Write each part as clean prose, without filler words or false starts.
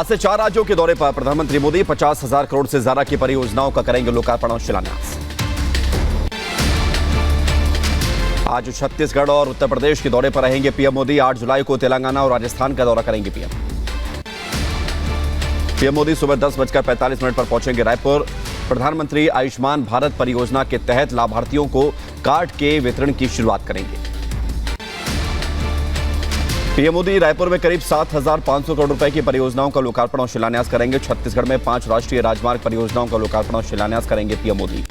आज से 4 राज्यों के दौरे पर प्रधानमंत्री मोदी 50,000 करोड़ से ज्यादा की परियोजनाओं का करेंगे लोकार्पण और शिलान्यास। आज छत्तीसगढ़ और उत्तर प्रदेश के दौरे पर रहेंगे पीएम मोदी। 8 जुलाई को तेलंगाना और राजस्थान का दौरा करेंगे पीएम मोदी सुबह 10:45 पर पहुंचेंगे रायपुर। प्रधानमंत्री आयुष्मान भारत परियोजना के तहत लाभार्थियों को कार्ड के वितरण की शुरुआत करेंगे। पीएम मोदी रायपुर में करीब 7,500 करोड़ रुपए की परियोजनाओं का लोकार्पण और शिलान्यास करेंगे। छत्तीसगढ़ में 5 राष्ट्रीय राजमार्ग परियोजनाओं का लोकार्पण और शिलान्यास करेंगे पीएम मोदी।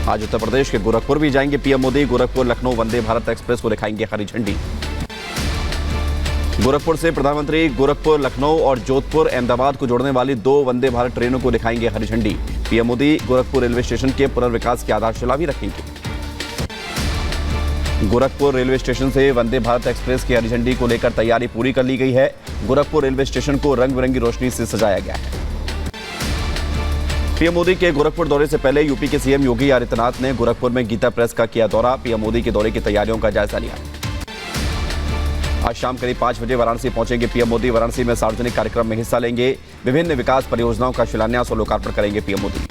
आज उत्तर प्रदेश के गोरखपुर भी जाएंगे पीएम मोदी। गोरखपुर लखनऊ वंदे भारत एक्सप्रेस को दिखाएंगे हरी झंडी। गोरखपुर से प्रधानमंत्री गोरखपुर लखनऊ और जोधपुर अहमदाबाद को जोड़ने वाली 2 वंदे भारत ट्रेनों को दिखाएंगे हरी झंडी। PM Modi Gorakhpur railway station के पुनर्विकास की आधारशिला भी रखेंगे। गोरखपुर रेलवे स्टेशन से वंदे भारत एक्सप्रेस की हरी झंडी को लेकर तैयारी पूरी कर ली गई है। गोरखपुर रेलवे स्टेशन को रंग बिरंगी रोशनी से सजाया गया है। पीएम मोदी के गोरखपुर दौरे से पहले यूपी के सीएम योगी आदित्यनाथ ने गोरखपुर में गीता प्रेस का किया दौरा। पीएम मोदी के दौरे की तैयारियों का जायजा लिया। आज शाम करीब 5 बजे वाराणसी पहुंचेंगे पीएम मोदी। वाराणसी में सार्वजनिक कार्यक्रम में हिस्सा लेंगे। विभिन्न विकास परियोजनाओं का शिलान्यास और लोकार्पण करेंगे पीएम मोदी।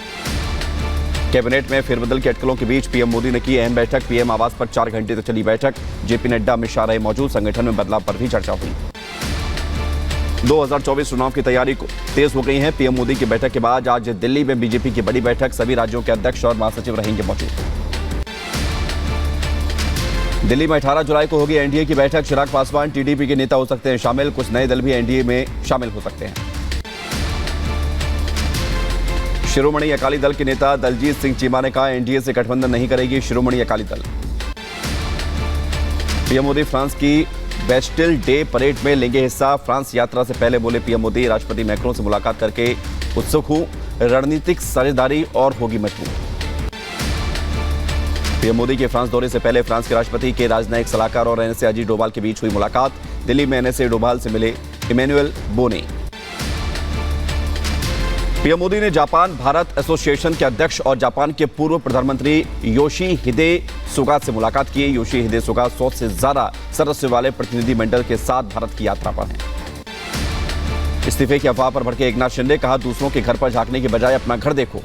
कैबिनेट में फेरबदल के अटकलों के बीच पीएम मोदी ने की अहम बैठक। पीएम आवास पर 4 घंटे तक चली बैठक। जेपी नड्डा, अमित शाह रहे मौजूद। संगठन में बदलाव पर भी चर्चा हुई। 2024 चुनाव की तैयारी तेज हो गई है। पीएम मोदी की बैठक के बाद आज दिल्ली में बीजेपी की बड़ी बैठक। सभी राज्यों के अध्यक्ष और महासचिव रहेंगे मौजूद। दिल्ली में 18 जुलाई को होगी एनडीए की बैठक। चिराग पासवान टीडीपी के नेता हो सकते हैं शामिल। कुछ नए दल भी एनडीए में शामिल हो सकते हैं। शिरोमणि अकाली दल के नेता दलजीत सिंह चीमा ने कहा, एनडीए से गठबंधन नहीं करेगी शिरोमणि अकाली दल। पीएम मोदी फ्रांस की बेस्टिल डे परेड में लेंगे हिस्सा। फ्रांस यात्रा से पहले बोले पीएम मोदी, राष्ट्रपति मैक्रों से मुलाकात करके उत्सुक हूं। रणनीतिक साझेदारी और होगी मजबूत। पीएम मोदी के फ्रांस दौरे से पहले फ्रांस के राष्ट्रपति के राजनयिक सलाहकार और एनएसए अजीत डोभाल के बीच हुई मुलाकात। दिल्ली में एनएसए डोभाल से मिले इमैनुअल बोने। पीएम मोदी ने जापान भारत एसोसिएशन के अध्यक्ष और जापान के पूर्व प्रधानमंत्री योशिहिदे सुगा से मुलाकात की। योशिहिदे सुगा 100 से ज्यादा सदस्य वाले प्रतिनिधिमंडल के साथ भारत की यात्रा पर हैं। इस्तीफे की अफवाह पर भड़के एकनाथ शिंदे, कहा दूसरों के घर पर झांकने की बजाय अपना घर देखो।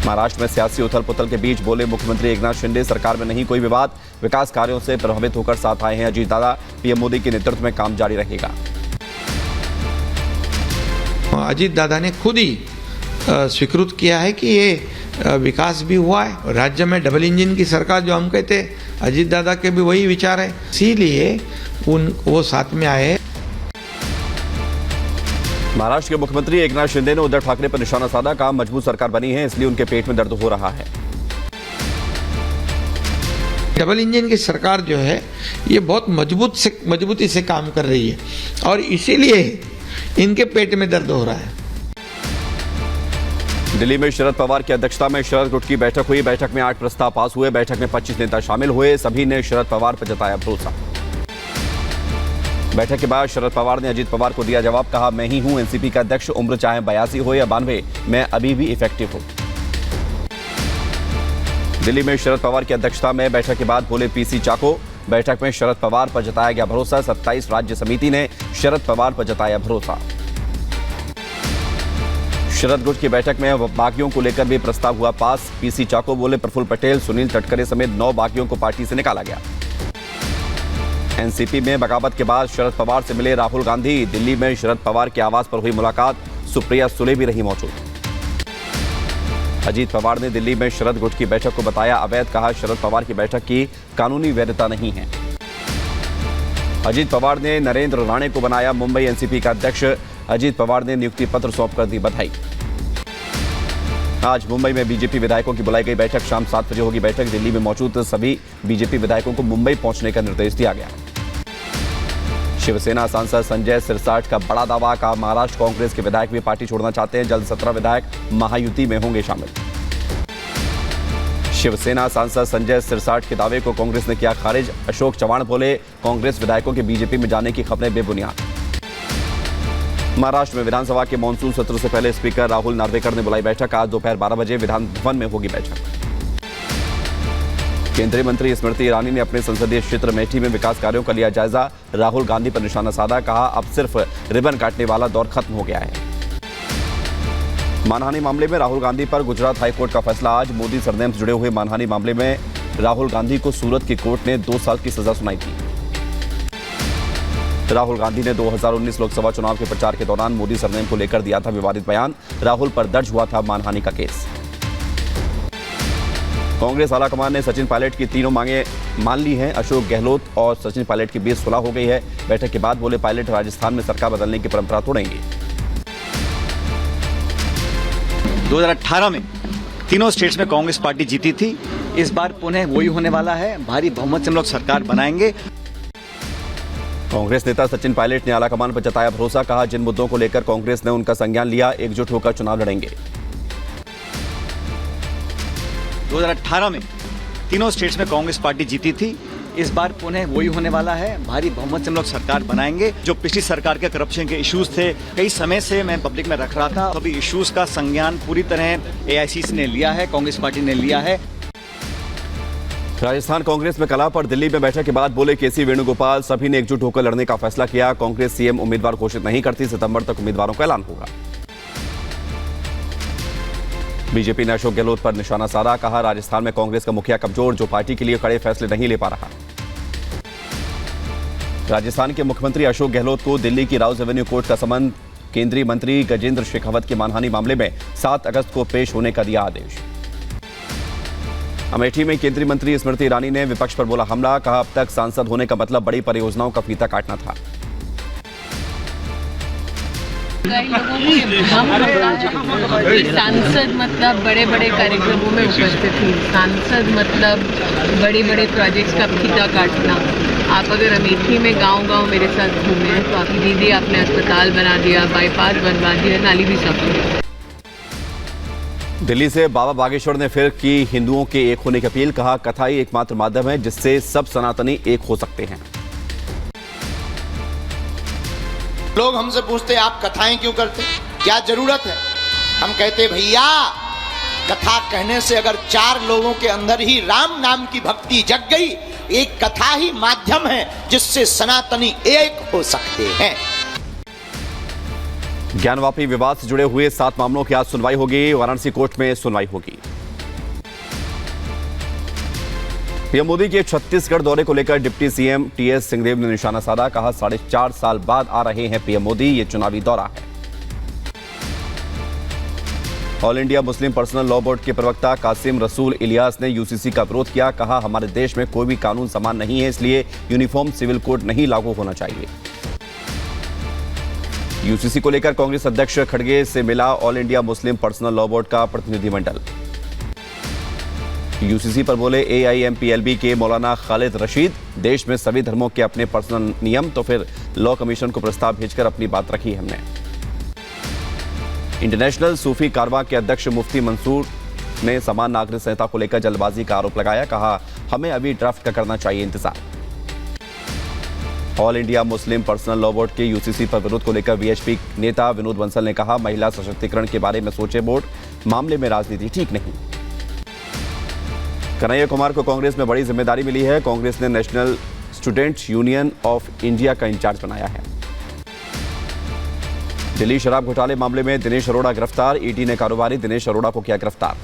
महाराष्ट्र में सियासी उथल पुथल के बीच बोले मुख्यमंत्री एकनाथ शिंदे, सरकार में नहीं कोई विवाद। विकास कार्यों से प्रभावित होकर साथ आए हैं अजीत दादा। पीएम मोदी के नेतृत्व में काम जारी रहेगा। अजीत दादा ने खुद ही स्वीकृत किया है कि ये विकास भी हुआ है। राज्य में डबल इंजन की सरकार जो हम कहते हैं, अजीत दादा के भी वही विचार है, इसीलिए वो साथ में आए। महाराष्ट्र के मुख्यमंत्री एकनाथ शिंदे ने उद्धव ठाकरे पर निशाना साधा। कहा मजबूत सरकार बनी है, इसलिए उनके पेट में दर्द हो रहा है। डबल इंजन की सरकार जो है ये बहुत मजबूती से काम कर रही है और इसीलिए इनके पेट में दर्द हो रहा है। दिल्ली में शरद पवार की अध्यक्षता में शरद गुट की बैठक हुई। बैठक में 8 प्रस्ताव पास हुए। बैठक में 25 नेता शामिल हुए। सभी ने शरद पवार पर जताया भरोसा। बैठक के बाद शरद पवार ने अजीत पवार को दिया जवाब। कहा, मैं ही हूं एनसीपी का अध्यक्ष, उम्र चाहे 82 हो या 92, मैं अभी भी इफेक्टिव हूं। दिल्ली में शरद पवार की अध्यक्षता में बैठक के बाद बोले पीसी चाको। बैठक में शरद पवार पर जताया गया भरोसा। 27 राज्य समिति ने शरद पवार पर जताया भरोसा। शरद गुट की बैठक में बागियों को लेकर भी प्रस्ताव हुआ पास। पीसी चाको बोले प्रफुल्ल पटेल, सुनील तटकरे समेत 9 बागियों को पार्टी से निकाला गया। एनसीपी में बगावत के बाद शरद पवार से मिले राहुल गांधी। दिल्ली में शरद पवार के आवास पर हुई मुलाकात। सुप्रिया सुले भी रही मौजूद। अजीत पवार ने दिल्ली में शरद गुट की बैठक को बताया अवैध। कहा, शरद पवार की बैठक की कानूनी वैधता नहीं है। अजीत पवार ने नरेंद्र राणे को बनाया मुंबई एनसीपी का अध्यक्ष। अजीत पवार ने नियुक्ति पत्र सौंपकर दी बधाई। आज मुंबई में बीजेपी विधायकों की बुलाई गई बैठक। शाम 7 बजे होगी बैठक। दिल्ली में मौजूद सभी बीजेपी विधायकों को मुंबई पहुंचने का निर्देश दिया गया। शिवसेना सांसद संजय सिरसाट का बड़ा दावा। का महाराष्ट्र कांग्रेस के विधायक भी पार्टी छोड़ना चाहते हैं। जल्द 17 विधायक महायुति में होंगे शामिल। शिवसेना सांसद संजय सिरसाट के दावे को कांग्रेस ने किया खारिज। अशोक चव्हाण बोले, कांग्रेस विधायकों के बीजेपी में जाने की खबरें बेबुनियाद। महाराष्ट्र में विधानसभा के मानसून सत्र से पहले स्पीकर राहुल नार्वेकर ने बुलाई बैठक। आज दोपहर 12 बजे विधान भवन में होगी बैठक। केंद्रीय मंत्री स्मृति ईरानी ने अपने संसदीय क्षेत्र अमेठी में विकास कार्यों का लिया जायजा। राहुल गांधी पर निशाना साधा, कहा अब सिर्फ रिबन काटने वाला दौर खत्म हो गया है। मानहानि मामले में राहुल गांधी पर गुजरात हाईकोर्ट का फैसला आज। मोदी सरनेम से जुड़े हुए मानहानि मामले में राहुल गांधी को सूरत की कोर्ट ने 2 साल की सजा सुनाई थी। राहुल गांधी ने 2019 लोकसभा चुनाव के प्रचार के दौरान मोदी सरनेम को लेकर दिया था विवादित बयान। राहुल पर दर्ज हुआ था मानहानि का केस। कांग्रेस आलाकमान ने सचिन पायलट की तीनों मांगे मान ली हैं। अशोक गहलोत और सचिन पायलट के बीच सुलह हो गई है। बैठक के बाद बोले पायलट राजस्थान में सरकार बदलने की परंपरा तोड़ेंगे। 2018 में तीनों स्टेट्स में कांग्रेस पार्टी जीती थी। इस बार पुनः वही होने वाला है। भारी बहुमत से हम लोग सरकार बनाएंगे। कांग्रेस नेता सचिन पायलट ने आलाकमान पर जताया भरोसा, कहा जिन मुद्दों को लेकर कांग्रेस ने उनका संज्ञान लिया, एकजुट होकर चुनाव लड़ेंगे। 2018 में तीनों स्टेट्स में कांग्रेस पार्टी जीती थी। इस बार पुनः वही होने वाला है। भारी बहुमत से हम लोग सरकार बनाएंगे। जो पिछली सरकार के करप्शन के इश्यूज थे, कई समय से मैं पब्लिक में रख रहा था, सभी इश्यूज का संज्ञान पूरी तरह एआईसीसी ने लिया है, कांग्रेस पार्टी ने लिया है। राजस्थान कांग्रेस में कला पर दिल्ली में बैठक के बाद बोले केसी वेणुगोपाल, सभी ने एकजुट होकर लड़ने का फैसला किया। कांग्रेस सीएम उम्मीदवार घोषित नहीं करती, सितंबर तक उम्मीदवारों का ऐलान होगा। बीजेपी ने अशोक गहलोत पर निशाना साधा, कहा राजस्थान में कांग्रेस का मुखिया कमजोर, जो पार्टी के लिए कड़े फैसले नहीं ले पा रहा। राजस्थान के मुख्यमंत्री अशोक गहलोत को दिल्ली की राउज एवेन्यू कोर्ट का समन। केंद्रीय मंत्री गजेंद्र शेखावत के मानहानि मामले में 7 अगस्त को पेश होने का दिया आदेश। अमेठी में केंद्रीय मंत्री स्मृति ईरानी ने विपक्ष पर बोला हमला, कहा अब तक सांसद होने का मतलब बड़ी परियोजनाओं का फीता काटना था। कई लोगों को भ्रम होता है कि सांसद मतलब बड़े बड़े कार्यक्रमों में उपस्थित थी, सांसद मतलब बड़े बड़े प्रोजेक्ट्स का फीता काटना। आप अगर अमेठी में गांव-गांव मेरे साथ घूमे हैं तो आपकी दीदी आपने अस्पताल बना दिया, बाईपास बनवा दिया, नाली भी साफ की। दिल्ली से बाबा बागेश्वर ने फिर की हिंदुओं के एक होने की अपील, कहा कथा ही एकमात्र माध्यम है जिससे सब सनातनी एक हो सकते हैं। लोग हमसे पूछते आप कथाएं क्यों करते, क्या जरूरत है? हम कहते भैया कथा कहने से अगर 4 लोगों के अंदर ही राम नाम की भक्ति जग गई, एक कथा ही माध्यम है जिससे सनातनी एक हो सकते हैं। ज्ञानवापी विवाद से जुड़े हुए 7 मामलों की आज सुनवाई होगी। वाराणसी कोर्ट में सुनवाई होगी। पीएम मोदी के छत्तीसगढ़ दौरे को लेकर डिप्टी सीएम टीएस सिंहदेव ने निशाना साधा, कहा 4.5 साल बाद आ रहे हैं पीएम मोदी, ये चुनावी दौरा है। All India Muslim personal law board के प्रवक्ता कासिम रसूल इलियास ने यूसीसी का विरोध किया, कहा हमारे देश में कोई भी कानून समान नहीं है, इसलिए यूनिफॉर्म सिविल कोड नहीं लागू होना चाहिए। यूसीसी को लेकर कांग्रेस अध्यक्ष खड़गे से मिला all India Muslim personal law board का प्रतिनिधिमंडल। यूसीसी पर बोले एआईएमपीएलबी के मौलाना खालिद रशीद, देश में सभी धर्मों के अपने पर्सनल नियम, तो फिर लॉ कमीशन को प्रस्ताव भेजकर अपनी बात रखी हमने। इंटरनेशनल सूफी कारवां के अध्यक्ष मुफ्ती मंसूर ने समान नागरिक संहिता को लेकर जल्दबाजी का आरोप लगाया, कहा हमें अभी ड्राफ्ट का करना चाहिए इंतजार। All India Muslim personal law board के यूसीसी पर विरोध को लेकर वीएचपी नेता विनोद बंसल ने कहा महिला सशक्तिकरण के बारे में सोचे बोर्ड, मामले में राजनीति ठीक नहीं। कन्हैया कुमार को कांग्रेस में बड़ी जिम्मेदारी मिली है, कांग्रेस ने national students union of India का इंचार्ज बनाया है। दिल्ली शराब घोटाले मामले में दिनेश अरोड़ा गिरफ्तार, ईडी ने कारोबारी दिनेश अरोड़ा को किया गिरफ्तार।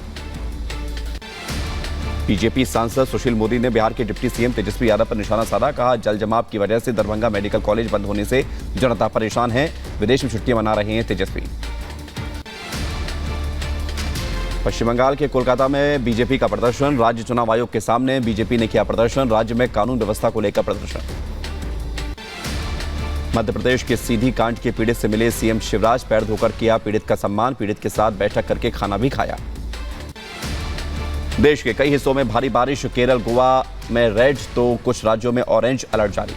बीजेपी सांसद सुशील मोदी ने बिहार के डिप्टी सीएम तेजस्वी यादव पर निशाना साधा, कहा जल जमाव की वजह से दरभंगा मेडिकल कॉलेज बंद होने से जनता परेशान है, विदेश में छुट्टियां मना रहे हैं तेजस्वी। पश्चिम बंगाल के कोलकाता में बीजेपी का प्रदर्शन, राज्य चुनाव आयोग के सामने बीजेपी ने किया प्रदर्शन, राज्य में कानून व्यवस्था को लेकर प्रदर्शन। मध्य प्रदेश के सीधी कांड के पीड़ित से मिले सीएम शिवराज, पैर धोकर किया पीड़ित का सम्मान, पीड़ित के साथ बैठक करके खाना भी खाया। देश के कई हिस्सों में भारी बारिश, केरल गोवा में रेड तो कुछ राज्यों में ऑरेंज अलर्ट जारी।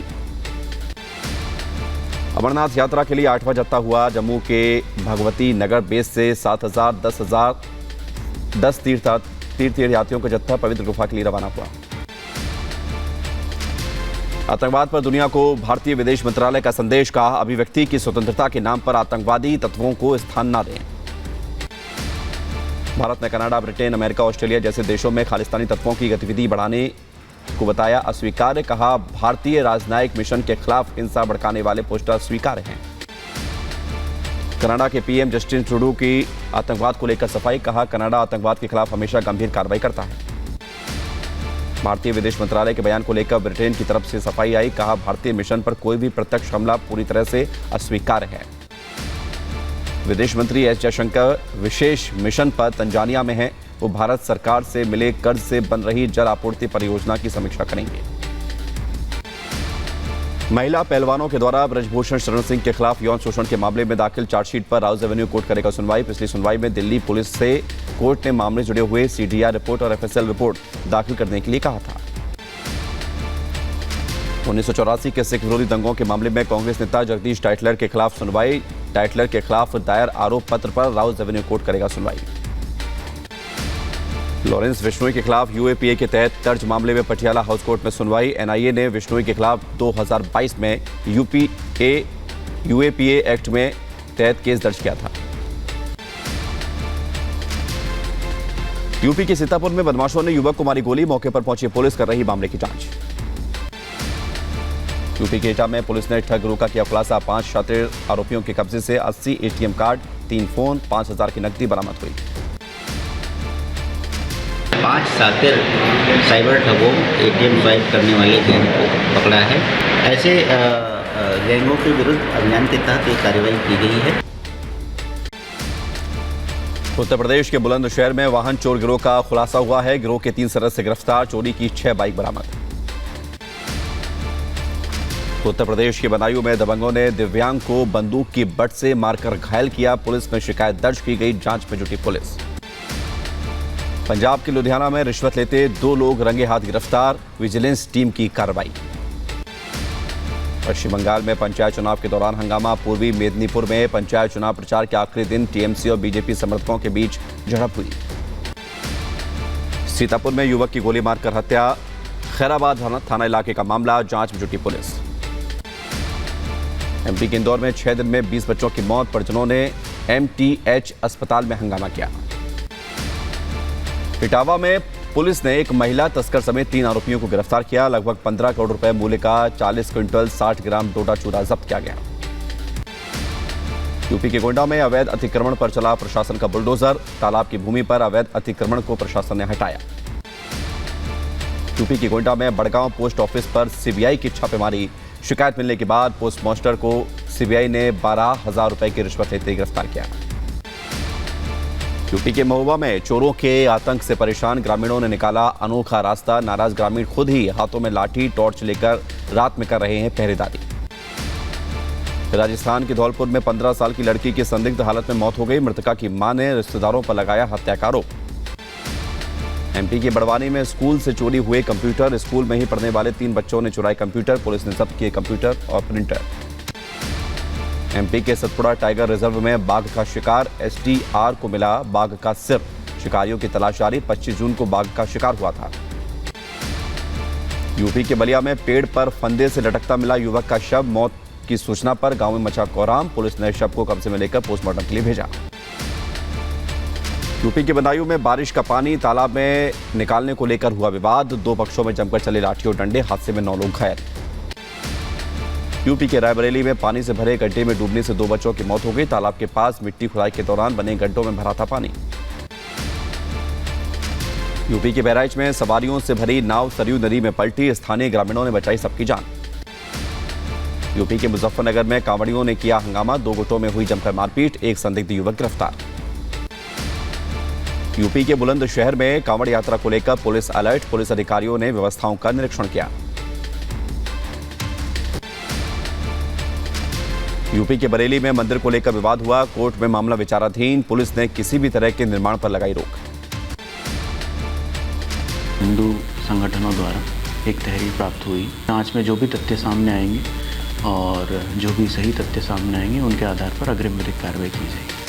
अमरनाथ यात्रा के लिए 8वां जत्था हुआ जम्मू के भगवती नगर बेस से 7,000 10 तीर्थयात्रियों का जत्था पवित्र गुफा के लिए रवाना हुआ। आतंकवाद पर दुनिया को भारतीय विदेश मंत्रालय का संदेश, कहा अभिव्यक्ति की स्वतंत्रता के नाम पर आतंकवादी तत्वों को स्थान न दें। भारत ने कनाडा, ब्रिटेन, अमेरिका, ऑस्ट्रेलिया जैसे देशों में खालिस्तानी तत्वों की गतिविधि बढ़ाने को बताया अस्वीकार्य। कहा भारतीय राजनयिक मिशन के खिलाफ हिंसा भड़काने वाले पोस्टर स्वीकार्य हैं। कनाडा के पीएम जस्टिन ट्रूडो की आतंकवाद को लेकर सफाई। कहा कनाडा आतंकवाद के खिलाफ हमेशा गंभीर कार्रवाई करता है। भारतीय विदेश मंत्रालय के बयान को लेकर ब्रिटेन की तरफ से सफाई आई। कहा भारतीय मिशन पर कोई भी प्रत्यक्ष हमला पूरी तरह से अस्वीकार्य है। विदेश मंत्री एस जयशंकर विशेष मिशन पर तंजानिया में हैं। वो भारत सरकार से मिले कर्ज से बन रही जल आपूर्ति परियोजना की समीक्षा करेंगे। महिला पहलवानों के द्वारा ब्रजभूषण शरण सिंह के खिलाफ यौन शोषण के मामले में दाखिल चार्जशीट पर राउज एवेन्यू कोर्ट करेगा सुनवाई। पिछली सुनवाई में दिल्ली पुलिस से कोर्ट ने मामले जुड़े हुए सीडीआर रिपोर्ट और एफएसएल रिपोर्ट दाखिल करने के लिए कहा था। 1984 के सिख विरोधी दंगों के मामले में कांग्रेस नेता जगदीश टाइटलर के खिलाफ सुनवाई। टाइटलर के खिलाफ दायर आरोप पत्र पर राउज एवेन्यू कोर्ट करेगा सुनवाई। लॉरेंस बिश्नोई के खिलाफ यूएपीए के तहत दर्ज मामले में पटियाला हाउस कोर्ट में सुनवाई। एनआईए ने बिश्नोई के खिलाफ 2022 में यूएपीए एक्ट में तहत केस दर्ज किया था। यूपी के सीतापुर में बदमाशों ने युवक को मारी गोली। मौके पर पहुंची पुलिस कर रही मामले की जांच। यूपी के एटा में पुलिस ने ठग गिरोह का किया खुलासा। 5 शातिर आरोपियों के कब्जे से 80 एटीएम कार्ड, 3 फोन, 5000 की नकदी बरामद हुई। 5 शातिर साइबर ठगों एटीएम स्वाइप करने वाले गैंग को पकड़ा है। ऐसे गैंगों के विरुद्ध अभियान के तहत ये कार्रवाई की गई है। उत्तर प्रदेश के बुलंदशहर में वाहन चोर गिरोह का खुलासा हुआ है। गिरोह के 3 सदस्य गिरफ्तार। चोरी की 6 बाइक बरामद। उत्तर प्रदेश के बदायूं में दबंगों ने दिव्यांग को बंदूक की बट से मारकर घायल किया। पुलिस में शिकायत दर्ज की गई। जांच में जुटी पुलिस। पंजाब के लुधियाना में रिश्वत लेते 2 लोग रंगे हाथ गिरफ्तार। विजिलेंस टीम की कार्रवाई। पश्चिम बंगाल में पंचायत चुनाव के दौरान हंगामा। पूर्वी मेदिनीपुर में पंचायत चुनाव प्रचार के आखिरी दिन टीएमसी और बीजेपी समर्थकों के बीच झड़प हुई। सीतापुर में युवक की गोली मारकर हत्या। खैराबाद थाना इलाके का मामला। जांच में जुटी पुलिस। एमपी के इंदौर में 6 दिन में 20 बच्चों की मौत। परिजनों ने एमटीएच अस्पताल में हंगामा किया। इटावा में पुलिस ने एक महिला तस्कर समेत 3 आरोपियों को गिरफ्तार किया। लगभग 15 करोड़ रुपए मूल्य का 40 क्विंटल 60 ग्राम डोडा चूरा जब्त किया गया। यूपी के गोंडा में अवैध अतिक्रमण पर चला प्रशासन का बुलडोजर। तालाब की भूमि पर अवैध अतिक्रमण को प्रशासन ने हटाया। यूपी के गोंडा में बड़गांव पोस्ट ऑफिस पर सीबीआई की छापेमारी। शिकायत मिलने के बाद पोस्ट मास्टर को सीबीआई ने 12,000 रुपए की रिश्वत लेते गिरफ्तार किया। यूपी के महुआ में चोरों के आतंक से परेशान ग्रामीणों ने निकाला अनोखा रास्ता। नाराज ग्रामीण खुद ही हाथों में लाठी टॉर्च लेकर रात में कर रहे हैं पहरेदारी। राजस्थान के धौलपुर में 15 साल की लड़की की संदिग्ध हालत में मौत हो गई। मृतका की मां ने रिश्तेदारों पर लगाया हत्या का आरोप। एमपी के बड़वानी में स्कूल से चोरी हुए कंप्यूटर। स्कूल में ही पढ़ने वाले 3 बच्चों ने चुराए कंप्यूटर। पुलिस ने जब्त किए कंप्यूटर और प्रिंटर। एमपी के सतपुड़ा टाइगर रिजर्व में बाघ का शिकार। एसटीआर को मिला बाघ का सिर। शिकारियों की तलाश जारी। 25 जून को बाघ का शिकार हुआ था। यूपी के बलिया में पेड़ पर फंदे से लटकता मिला युवक का शव। मौत की सूचना पर गांव में मचा कोहराम। पुलिस ने शव को कब्जे में लेकर पोस्टमार्टम के लिए भेजा। यूपी के बदायूं में बारिश का पानी तालाब में निकालने को लेकर हुआ विवाद। 2 पक्षों में जमकर चले लाठी और डंडे। हादसे में 9 लोग घायल। यूपी के रायबरेली में पानी से भरे गड्ढे में डूबने से 2 बच्चों की मौत हो गई। तालाब के पास मिट्टी खुदाई के दौरान बने गड्ढों में भरा था पानी। यूपी के बहराइच में सवारियों से भरी नाव सरयू नदी में पलटी। स्थानीय ग्रामीणों ने बचाई सबकी जान। यूपी के मुजफ्फरनगर में कांवड़ियों ने किया हंगामा। 2 गुटों में हुई जमकर मारपीट। एक संदिग्ध युवक गिरफ्तार। यूपी के बुलंदशहर में कांवड़ यात्रा को लेकर पुलिस अलर्ट। पुलिस अधिकारियों ने व्यवस्थाओं का निरीक्षण किया। यूपी के बरेली में मंदिर को लेकर विवाद हुआ। कोर्ट में मामला विचाराधीन। पुलिस ने किसी भी तरह के निर्माण पर लगाई रोक। हिंदू संगठनों द्वारा एक तहरीर प्राप्त हुई। जांच में जो भी तथ्य सामने आएंगे और जो भी सही तथ्य सामने आएंगे उनके आधार पर अग्रिम विधिक कार्रवाई की जाएगी।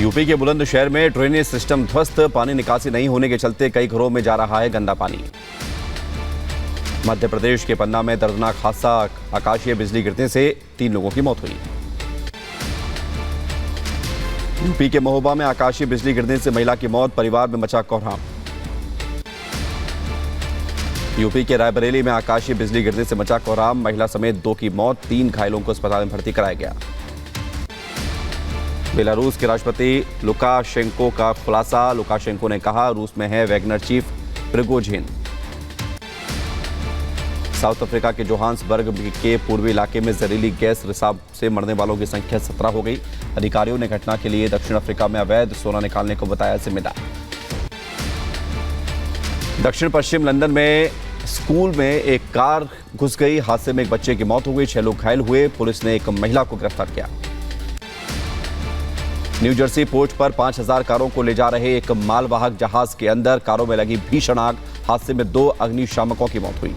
यूपी के बुलंदशहर में ड्रेनेज सिस्टम ध्वस्त। पानी निकासी नहीं होने के चलते कई घरों में जा रहा है गंदा पानी। मध्य प्रदेश के पन्ना में दर्दनाक हादसा। आकाशीय बिजली गिरने से 3 लोगों की मौत हुई। यूपी के महोबा में आकाशीय बिजली गिरने से महिला की मौत, परिवार में मचा कोहराम। यूपी के रायबरेली में आकाशीय बिजली गिरने से मचा कोहराम, महिला समेत 2 की मौत, 3 घायलों को अस्पताल में भर्ती कराया गया। बेलारूस के राष्ट्रपति लुकाशेंको का खुलासा, लुकाशेंको ने कहा रूस में है Wagner chief Prigozhin. South Africa के जोहान्सबर्ग के पूर्वी इलाके में जहरीली गैस रिसाव से मरने वालों की संख्या 17 हो गई। अधिकारियों ने घटना के लिए दक्षिण अफ्रीका में अवैध सोना निकालने को बताया जिम्मेदार। दक्षिण पश्चिम लंदन में स्कूल में एक कार घुस गई, हादसे में एक बच्चे की मौत हो गई, 6 लोग घायल हुए। पुलिस ने एक महिला को गिरफ्तार किया। न्यू जर्सी पोर्ट पर 5000 कारों को ले जा रहे एक मालवाहक जहाज के अंदर कारों में लगी भीषण आग, हादसे में 2 अग्निशामकों की मौत हुई।